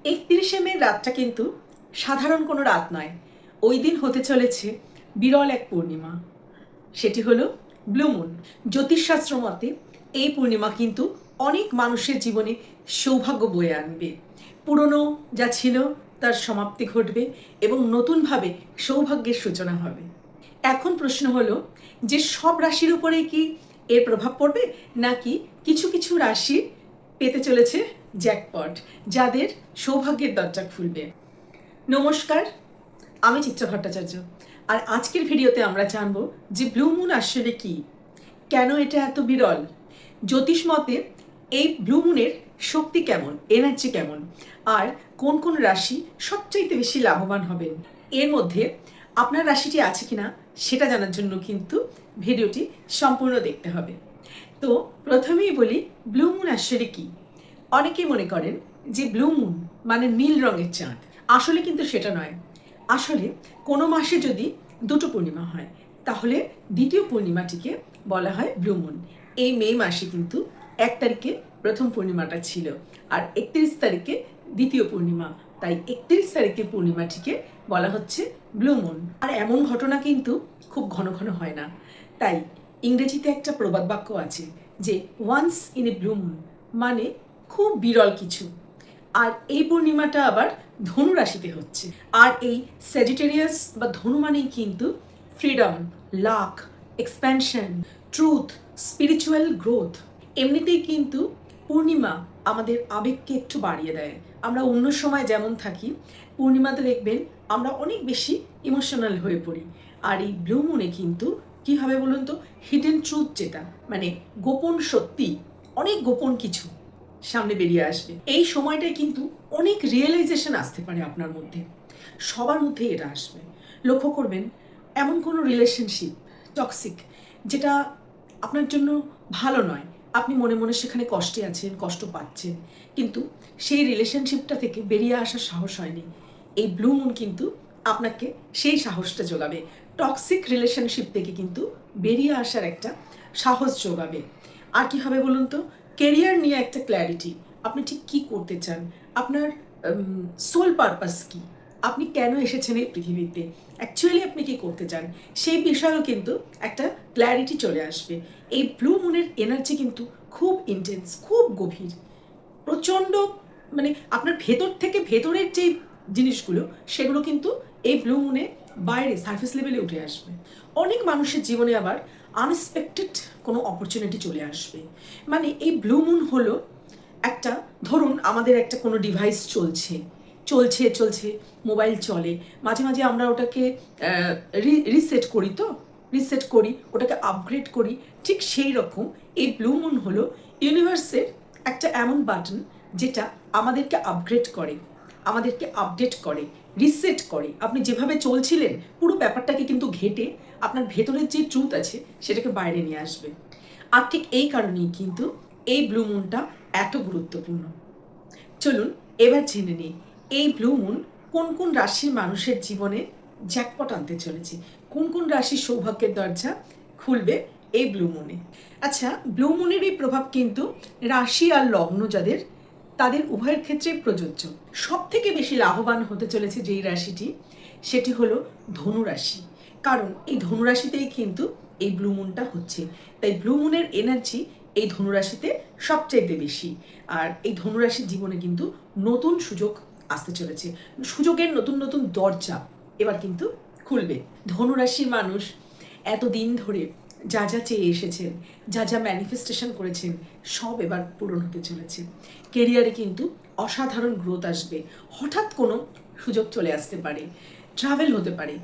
31শে মে রাতটা কিন্তু সাধারণ কোনো রাত নয়। ওই দিন হতে চলেছে বিরল এক পূর্ণিমা, সেটি হলো ব্লু মুন। জ্যোতিষশাস্ত্র মতে এই পূর্ণিমা কিন্তু অনেক মানুষের জীবনে সৌভাগ্য বয়ে আনবে। পুরনো যা ছিল তার সমাপ্তি ঘটবে এবং নতুনভাবে সৌভাগ্যের সূচনা হবে। এখন প্রশ্ন হলো যে সব রাশির উপরে কি এর প্রভাব পড়বে, নাকি কিছু কিছু রাশি পেতে চলেছে জ্যাকপট, যাদের সৌভাগ্যের দরজা খুলবে। নমস্কার, আমি চিত্রা ভট্টাচার্য, আর আজকের ভিডিওতে আমরা জানবো যে ব্লু মুন আসলে কি, কেন এটা এত বিরল, জ্যোতিষ মতে এই ব্লু মুনের শক্তি কেমন, এনার্জি কেমন, আর কোন কোন রাশি সবচাইতে বেশি লাভবান হবেন। এর মধ্যে আপনার রাশিটি আছে কিনা সেটা জানার জন্য কিন্তু ভিডিওটি সম্পূর্ণ দেখতে হবে। তো প্রথমেই বলি ব্লু মুন আসলে কি। অনেকেই মনে করেন যে ব্লু মুন মানে নীল রঙের চাঁদ, আসলে কিন্তু সেটা নয়। আসলে কোনো মাসে যদি দুটো পূর্ণিমা হয় তাহলে দ্বিতীয় পূর্ণিমাটিকে বলা হয় ব্লু মুন। এই মে মাসে কিন্তু 1 তারিখে প্রথম পূর্ণিমাটা ছিল আর 31 তারিখে দ্বিতীয় পূর্ণিমা, তাই 31 তারিখের পূর্ণিমাটিকে বলা হচ্ছে ব্লু মুন। আর এমন ঘটনা কিন্তু খুব ঘন ঘন হয় না, তাই ইংরেজিতে একটা প্রবাদ বাক্য আছে যে once in a blue moon, মানে খুব বিরল কিছু। আর এই পূর্ণিমাটা আবার ধনু রাশিতে হচ্ছে, আর এই স্যাজিটেরিয়াস বা ধনু মানেই কিন্তু freedom, lakh, expansion, truth, spiritual growth. এমনিতেই কিন্তু পূর্ণিমা আমাদের আবেগকে একটু বাড়িয়ে দেয়। আমরা অন্য সময় যেমন থাকি, পূর্ণিমাতে দেখবেন আমরা অনেক বেশি ইমোশনাল হয়ে পড়ি। আর এই ব্লু মুনে কিন্তু কী হবে বলুন তো, হিডেন ট্রুথ, যেটা মানে গোপন সত্যি, অনেক গোপন কিছু সামনে বেরিয়ে আসবে। এই সময়টায় কিন্তু অনেক রিয়েলাইজেশন আসতে পারে আপনার মধ্যে, সবার মধ্যেই এটা আসবে। লক্ষ্য করবেন এমন কোনো রিলেশনশিপ টক্সিক যেটা আপনার জন্য ভালো নয়, আপনি মনে মনে সেখানে কষ্টে আছেন, কষ্ট পাচ্ছেন, কিন্তু সেই রিলেশনশিপটা থেকে বেরিয়ে আসার সাহস হয়নি। এই ব্লু মুন কিন্তু আপনাকে সেই সাহসটা যোগাবে, টক্সিক রিলেশনশিপ থেকে কিন্তু বেরিয়ে আসার একটা সাহস যোগাবে। আর কি হবে বলুন তো, কেরিয়ার নিয়ে একটা ক্ল্যারিটি, আপনি ঠিক কী করতে চান, আপনার সোল পারপাস কী, আপনি কেন এসেছেন এই পৃথিবীতে, অ্যাকচুয়ালি আপনি কী করতে চান, সেই বিষয়েও কিন্তু একটা ক্ল্যারিটি চলে আসবে। এই ব্লু মুনের এনার্জি কিন্তু খুব ইন্টেন্স, খুব গভীর, প্রচণ্ড, মানে আপনার ভেতর থেকে ভেতরের যে জিনিসগুলো সেগুলো কিন্তু এই ব্লু মুনে বাইরে সার্ফেস লেভেলে উঠে আসবে। অনেক মানুষের জীবনে আবার আনএক্সপেক্টেড কোনো অপরচুনিটি চলে আসবে। মানে এই ব্লু মুন হলো একটা, ধরুন আমাদের একটা কোনো ডিভাইস চলছে চলছে চলছে মোবাইল চলে, মাঝে মাঝে আমরা ওটাকে রিসেট করি, তো রিসেট করি, ওটাকে আপগ্রেড করি। ঠিক সেই রকম এই ব্লু মুন হলো ইউনিভার্সের একটা এমন বাটন যেটা আমাদেরকে আপগ্রেড করে, আমাদেরকে আপডেট করে, রিসেট করে। আপনি যেভাবে চলছিলেন পুরো ব্যাপারটাকে কিন্তু ঘেটে আপনার ভেতরের যে ট্রুথ আছে সেটাকে বাইরে নিয়ে আসবে। আর ঠিক এই কারণেই কিন্তু এই ব্লু মুনটা এত গুরুত্বপূর্ণ। চলুন এবার জেনে নিই এই ব্লু মুন কোন কোন রাশির মানুষের জীবনে জ্যাকপট আনতে চলেছে, কোন কোন রাশির সৌভাগ্যের দরজা খুলবে এই ব্লু মুনে। আচ্ছা, ব্লু মুনের এই প্রভাব কিন্তু রাশি আর লগ্ন যাদের, তাদের উভয়ের ক্ষেত্রে প্রযোজ্য। সব থেকে বেশি লাভবান হতে চলেছে যেই রাশিটি, সেটি হলো ধনু রাশি, কারণ এই ধনু রাশিতেই কিন্তু এই ব্লু মুনটা হচ্ছে। তাই ব্লু মুনের এনার্জি এই ধনুরাশিতে সবচাইতে বেশি। আর এই ধনুরাশির জীবনে কিন্তু নতুন সুযোগ আসতে চলেছে, সুযোগের নতুন নতুন দরজা এবার কিন্তু খুলবে। ধনুরাশির মানুষ এতদিন ধরে যা যা চেয়ে এসেছেন, যা যা ম্যানিফেস্টেশন করেছেন, সব এবার পূরণ হতে চলেছে। কেরিয়ারে কিন্তু অসাধারণ গ্রোথ আসবে, হঠাৎ কোনো সুযোগ চলে আসতে পারে, ট্রাভেল হতে পারে,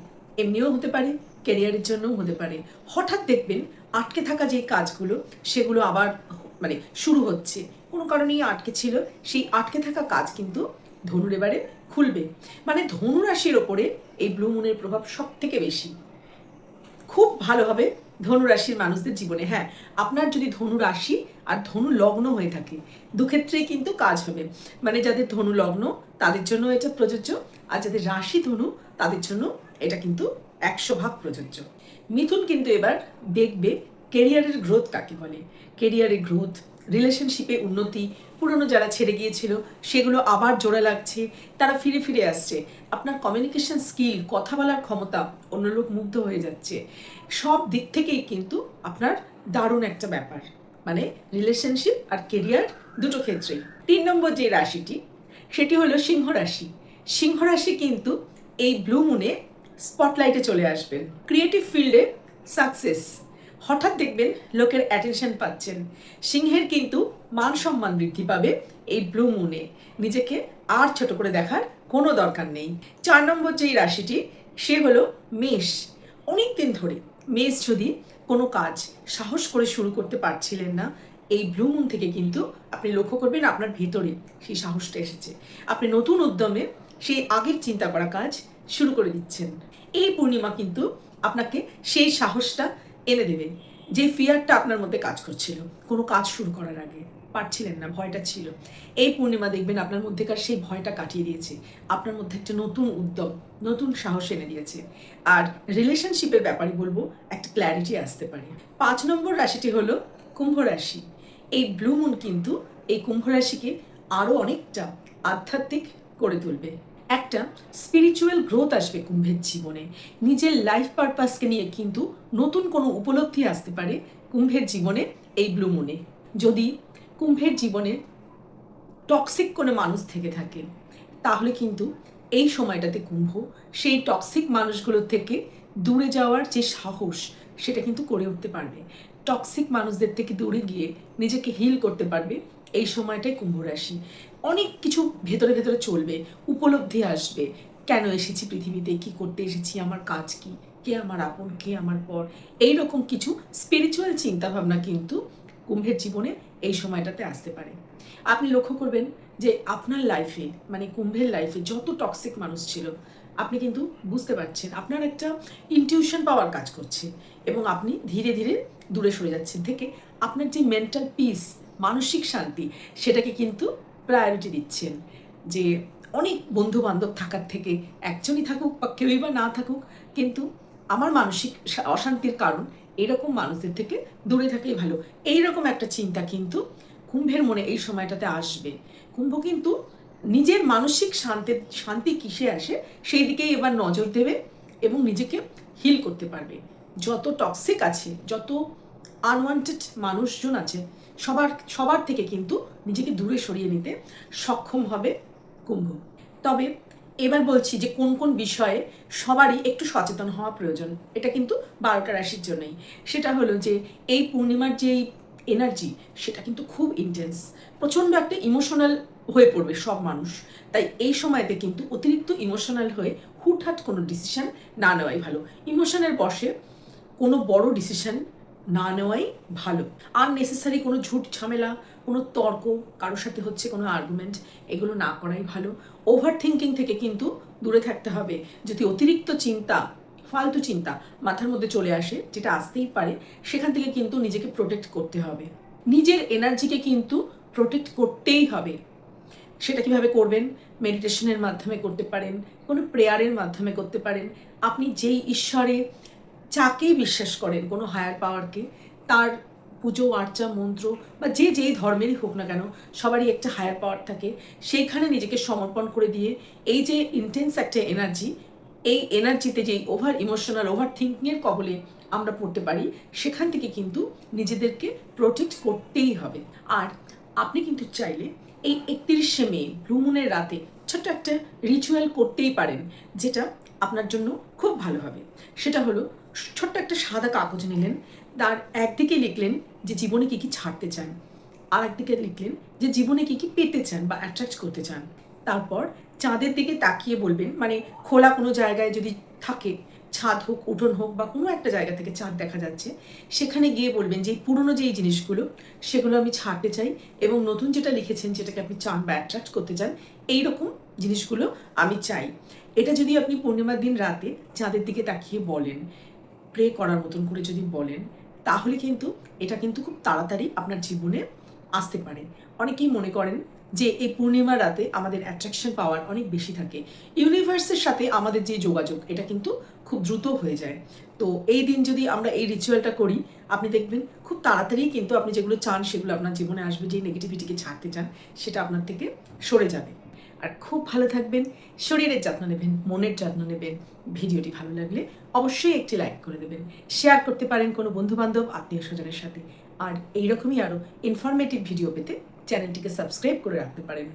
এমনিও হতে পারে, ক্যারিয়ারের জন্যও হতে পারে। হঠাৎ দেখবেন আটকে থাকা যে কাজগুলো সেগুলো আবার মানে শুরু হচ্ছে, কোনো কারণেই আটকে ছিল, সেই আটকে থাকা কাজ কিন্তু ধনুর এবারে খুলবে। মানে ধনু রাশির ওপরে এই ব্লু মুনের প্রভাব সব থেকে বেশি, খুব ভালো হবে ধনু রাশির মানুষদের জীবনে। হ্যাঁ, আপনার যদি ধনু রাশি আর ধনু লগ্ন হয়ে থাকে, দুক্ষেত্রেই কিন্তু কাজ হবে। মানে যাদের ধনু লগ্ন তাদের জন্য এটা প্রযোজ্য, আর যাদের রাশি ধনু তাদের জন্য এটা কিন্তু 100% প্রযোজ্য। মিথুন কিন্তু এবার দেখবে কেরিয়ারের গ্রোথ কাকে বলে, কেরিয়ারের গ্রোথ, রিলেশনশিপে উন্নতি, পুরনো যারা ছেড়ে গিয়েছিল সেগুলো আবার জোড়া লাগছে, তারা ফিরে ফিরে আসছে। আপনার কমিউনিকেশন স্কিল, কথা বলার ক্ষমতা, অন্য লোক মুগ্ধ হয়ে যাচ্ছে। সব দিক থেকেই কিন্তু আপনার দারুণ একটা ব্যাপার, মানে রিলেশনশিপ আর কেরিয়ার দুটো ক্ষেত্রেই। 3 নম্বর যে রাশিটি, সেটি হলো সিংহ রাশি। সিংহ রাশি কিন্তু এই ব্লু মুনে স্পটলাইটে চলে আসবেন। ক্রিয়েটিভ ফিল্ডে সাকসেস, হঠাৎ দেখবেন লোকের অ্যাটেনশন পাচ্ছেন। সিংহের কিন্তু মান সম্মান বৃদ্ধি পাবে এই ব্লু মুনে, নিজেকে আর ছোট করে দেখার কোনো দরকার নেই। 4 নম্বর যেই রাশিটি, সে হলো মেষ। অনেক দিন ধরে মেষ যদি কোনো কাজ সাহস করে শুরু করতে পারছিলেন না, এই ব্লু মুন থেকে কিন্তু আপনি লক্ষ্য করবেন আপনার ভেতরে সেই সাহসটা এসেছে। আপনি নতুন উদ্যমে সেই আগের চিন্তা করা কাজ শুরু করে দিচ্ছেন। এই পূর্ণিমা কিন্তু আপনাকে সেই সাহসটা এনে দেবে। যে ফিয়ারটা আপনার মধ্যে কাজ করছিল কোনো কাজ শুরু করার আগে, পারছিলেন না, ভয়টা ছিল, এই পূর্ণিমা দেখবেন আপনার মধ্যেকার সেই ভয়টা কাটিয়ে দিয়েছে। আপনার মধ্যে একটা নতুন উদ্যম, নতুন সাহস এনে দিয়েছে। আর রিলেশনশিপের ব্যাপারে বলবো একটা ক্ল্যারিটি আসতে পারে। 5 নম্বর রাশিটি হলো কুম্ভ রাশি। এই ব্লু মুন কিন্তু এই কুম্ভ রাশিকে আরও অনেকটা আধ্যাত্মিক করে তুলবে। একটা স্পিরিচুয়াল গ্রোথ আসবে কুম্ভের জীবনে। নিজের লাইফ পারপাসকে নিয়ে কিন্তু নতুন কোনো উপলব্ধি আসতে পারে কুম্ভের জীবনে এই ব্লু মুনে। যদি কুম্ভের জীবনে টক্সিক কোনো মানুষ থেকে থাকে, তাহলে কিন্তু এই সময়টাতে কুম্ভ সেই টক্সিক মানুষগুলোর থেকে দূরে যাওয়ার যে সাহস, সেটা কিন্তু করে উঠতে পারবে। টক্সিক মানুষদের থেকে দূরে গিয়ে নিজেকে হিল করতে পারবে এই সময়টায় কুম্ভ রাশি। অনেক কিছু ভেতরে ভেতরে চলবে, উপলব্ধি আসবে, কেন এসেছি পৃথিবীতে, কি করতে এসেছি, আমার কাজ কি, কে আমার আপন, কে আমার পর, এইরকম কিছু স্পিরিচুয়াল চিন্তাভাবনা কিন্তু কুম্ভের জীবনে এই সময়টাতে আসতে পারে। আপনি লক্ষ্য করবেন যে আপনার লাইফে, মানে কুম্ভের লাইফে যত টক্সিক মানুষ ছিল, আপনি কিন্তু বুঝতে পারছেন, আপনার একটা ইনটিউশন পাওয়ার কাজ করছে এবং আপনি ধীরে ধীরে দূরে সরে যাচ্ছেন থেকে আপনার যে মেন্টাল পিস, মানসিক শান্তি, সেটাকে কিন্তু প্রায়োরিটি দিচ্ছেন। যে অনেক বন্ধু বান্ধব থাকার থেকে একজনই থাকুক বা কেউই বা না থাকুক, কিন্তু আমার মানসিক অশান্তির কারণ এরকম মানুষদের থেকে দূরে থাকলেই ভালো, এইরকম একটা চিন্তা কিন্তু কুম্ভের মনে এই সময়টাতে আসবে। কুম্ভ কিন্তু নিজের মানসিক শান্তি কিসে আসে সেই দিকেই এবার নজর দেবে এবং নিজেকে হিল করতে পারবে। যত টক্সিক আছে, যত আনওয়ান্টেড মানুষজন আছে, সবার থেকে কিন্তু নিজেকে দূরে সরিয়ে নিতে সক্ষম হবে কুম্ভ। তবে এবার বলছি যে কোন কোন বিষয়ে সবারই একটু সচেতন হওয়া প্রয়োজন, এটা কিন্তু 12টা রাশির জন্যই। সেটা হলো যে এই পূর্ণিমার যেই এনার্জি, সেটা কিন্তু খুব ইন্টেন্স, প্রচণ্ড একটা ইমোশনাল হয়ে পড়বে সব মানুষ। তাই এই সময়তে কিন্তু অতিরিক্ত ইমোশনাল হয়ে হুটহাট কোনো ডিসিশন না নেওয়াই ভালো। ইমোশনের বশে কোনো বড় ডিসিশন না নেওয়াই ভালো। আননেসেসারি কোনো ঝুট ঝামেলা, কোনো তর্ক, কারোর সাথে হচ্ছে কোনো আর্গুমেন্ট, এগুলো না করাই ভালো। ওভার থিঙ্কিং থেকে কিন্তু দূরে থাকতে হবে। যদি অতিরিক্ত চিন্তা, ফালতু চিন্তা মাথার মধ্যে চলে আসে, যেটা আসতেই পারে, সেখান থেকে কিন্তু নিজেকে প্রোটেক্ট করতে হবে। নিজের এনার্জিকে কিন্তু প্রোটেক্ট করতেই হবে। সেটা কিভাবে করবেন? মেডিটেশনের মাধ্যমে করতে পারেন, কোনো প্রেয়ারের মাধ্যমে করতে পারেন। আপনি যেই ঈশ্বরে যাকেই বিশ্বাস করেন, কোনো হায়ার পাওয়ারকে, তার পুজো আর্চা মন্ত্র বা যেই ধর্মেরই হোক না কেন, সবারই একটা হায়ার পাওয়ার থাকে, সেইখানে নিজেকে সমর্পণ করে দিয়ে এই যে ইন্টেন্স একটা এনার্জি, এই এনার্জিতে যেই ওভার ইমোশনাল, ওভার থিঙ্কিংয়ের কবলে আমরা পড়তে পারি, সেখান থেকে কিন্তু নিজেদেরকে প্রোটেক্ট করতেই হবে। আর আপনি কিন্তু চাইলে এই 31শে মে ব্লু মুনের রাতে ছোট্ট একটা রিচুয়াল করতেই পারেন, যেটা আপনার জন্য খুব ভালো হবে। সেটা হলো, ছোট্ট একটা সাদা কাগজ নিলেন, তার একদিকে লিখলেন যে জীবনে কী কী ছাড়তে চান, আর একদিকে লিখলেন যে জীবনে কী কী পেতে চান বা অ্যাট্রাক্ট করতে চান। তারপর চাঁদের দিকে তাকিয়ে বলবেন, মানে খোলা কোনো জায়গায় যদি থাকে, ছাদ হোক, উঠোন হোক, বা কোনো একটা জায়গা থেকে চাঁদ দেখা যাচ্ছে, সেখানে গিয়ে বলবেন যে পুরনো যেই জিনিসগুলো, সেগুলো আমি ছাড়তে চাই এবং নতুন যেটা লিখেছেন, যেটাকে আপনি চান বা অ্যাট্রাক্ট করতে চান, এইরকম জিনিসগুলো আমি চাই। এটা যদি আপনি পূর্ণিমার দিন রাতে চাঁদের দিকে তাকিয়ে বলেন, প্রে করার মতন করে যদি বলেন, তাহলে কিন্তু এটা কিন্তু খুব তাড়াতাড়ি আপনার জীবনে আসতে পারে। অনেকেই মনে করেন যে এই পূর্ণিমার রাতে আমাদের অ্যাট্রাকশন পাওয়ার অনেক বেশি থাকে। ইউনিভার্সের সাথে আমাদের যে যোগাযোগ, এটা কিন্তু খুব দ্রুত হয়ে যায়। তো এই দিন যদি আমরা এই রিচুয়ালটা করি, আপনি দেখবেন খুব তাড়াতাড়ি কিন্তু আপনি যেগুলো চান সেগুলো আপনার জীবনে আসবে, যেই নেগেটিভিটিকে ছাড়তে চান সেটা আপনার থেকে সরে যাবে। আর খুব ভালো থাকবেন, শরীরের যত্ন নেবেন, মনের যত্ন নেবেন। ভিডিওটি ভালো লাগলে অবশ্যই একটি লাইক করে দেবেন, শেয়ার করতে পারেন কোনো বন্ধুবান্ধব আত্মীয় স্বজনের সাথে। আর এইরকমই আরও ইনফরমেটিভ ভিডিও পেতে চ্যানেলটিকে সাবস্ক্রাইব করে রাখতে পারেন।